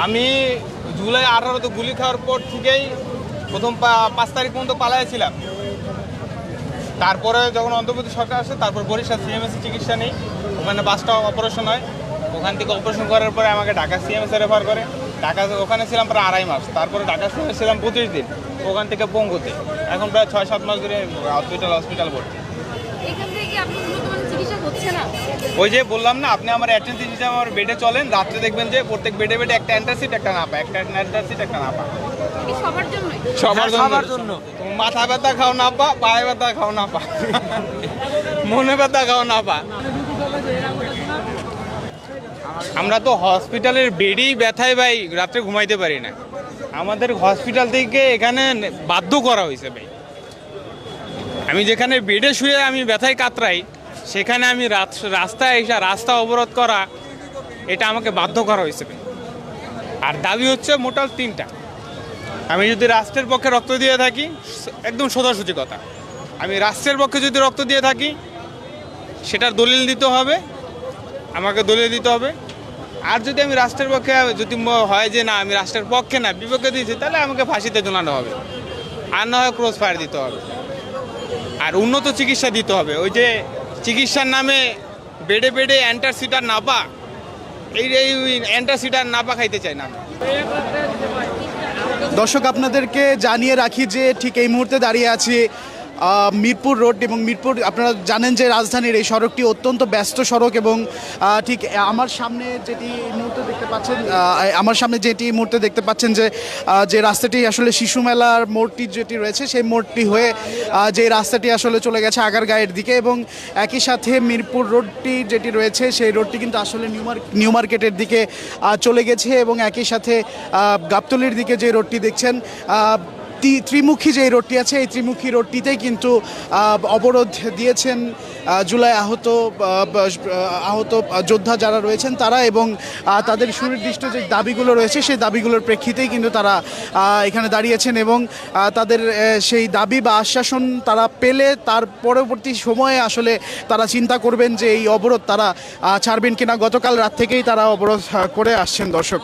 আমি জুলাই 18 গুলি খাওয়ার পর থেকেই প্রথম 5 তারিখ পর্যন্ত পালাইছিলাম। তারপরে যখন অন্তর্বর্তী সরকার আসে তারপর বরিশাল সিএমএসি চিকিৎসা নেই, ওখানে 5টা অপারেশন হয়। ওখান থেকে অপারেশন করার পরে আমাকে ঢাকা সিএমএসে রেফার করে। ঢাকা ওখানে ছিলাম প্রায় 2.5 মাস। তারপরে ঢাকা সিএমএস ছিলাম 25 দিন, ওখান থেকে পঙ্গুতে। এখন প্রায় 6-7 মাস ধরে হসপিটাল ভর্তি। ওই যে বললাম না, আপনি আমার অ্যাটেন্ডেন্স হিসেবে আমার বেডে চলেন, রাত্রে দেখবেন যে প্রত্যেক বেডে বেডে একটা অ্যান্টাসিড একটা নাপা, একটা অ্যান্টাসিড একটা নাপা। সবার জন্য। মাথা ব্যথা খাও নাপা, পায়ে ব্যথা খাও নাপা, মনে ব্যথা খাও নাপা। আমরা তো হসপিটালের বেডেই ব্যথায় ভাই রাত্রে ঘুমাইতে পারি না। আমাদের হসপিটাল থেকে এখানে বাধ্য করা হয়েছে ভাই। আমি যেখানে বেডে শুয়ে আমি ব্যথায় কাতরাই, সেখানে আমি রাস্তায় এসে রাস্তা অবরোধ করা, এটা আমাকে বাধ্য করা হয়েছে। আর দাবি হচ্ছে মোটাল 3টা। আমি যদি রাষ্ট্রের পক্ষে রক্ত দিয়ে থাকি, একদম সোজাসুজি কথা, আমি রাষ্ট্রের পক্ষে যদি রক্ত দিয়ে থাকি সেটার দলিল দিতে হবে, আমাকে দলিল দিতে হবে। আর যদি আমি রাষ্ট্রের পক্ষে যদি হয় যে না আমি রাষ্ট্রের পক্ষে না বিপক্ষে দিয়েছি, তাহলে আমাকে ফাঁসিতে ঝোলানো হবে, আর না হয় ক্রস ফায়ার দিতে হবে। আর উন্নত চিকিৎসা দিতে হবে। ওই যে চিকিৎসার নামে বেডে বেডে অ্যান্টাসিডার নাপা, এই অ্যান্টাসিডার নাপা খাইতে চাই না। দর্শক, আপনাদেরকে জানিয়ে রাখি যে ঠিক এই মুহূর্তে দাঁড়িয়ে আছি মিরপুর রোড, এবং মিরপুর আপনারা জানেন যে রাজধানীর এই সড়কটি অত্যন্ত ব্যস্ত সড়ক। এবং ঠিক আমার সামনে যেটি মুহূর্তে দেখতে পাচ্ছেন যে রাস্তাটি আসলে শিশু মেলার মোড়টি যেটি রয়েছে, সেই মোড়টি হয়ে যে রাস্তাটি আসলে চলে গেছে আগারগাঁয়ের দিকে। এবং একই সাথে মিরপুর রোডটি যেটি রয়েছে সেই রোডটি কিন্তু আসলে নিউ মার্কেটের দিকে চলে গেছে। এবং একই সাথে গাবতলীর দিকে যে রোডটি দেখছেন, ত্রিমুখী যে রোডটি আছে, এই ত্রিমুখী রোডটিতেই কিন্তু অবরোধ দিয়েছেন জুলাই আহত যোদ্ধা যারা রয়েছেন তারা। এবং তাদের সুনির্দিষ্ট যে দাবিগুলো রয়েছে সেই দাবিগুলোর প্রেক্ষিতেই কিন্তু তারা এখানে দাঁড়িয়েছেন। এবং তাদের সেই দাবি বা আশ্বাসন তারা পেলে তার পরবর্তী সময়ে আসলে তারা চিন্তা করবেন যে এই অবরোধ তারা ছাড়বেন কিনা। গতকাল রাত থেকেই তারা অবরোধ করে আসছেন। দর্শক,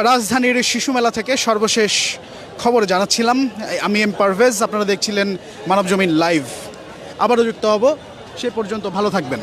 রাজধানীর শিশু মেলা থেকে সর্বশেষ খবর জানাচ্ছিলাম আমি পারভেজ। আপনারা দেখছিলেন মানবজমিন লাইভ। আবারও যুক্ত হব, সে পর্যন্ত ভালো থাকবেন।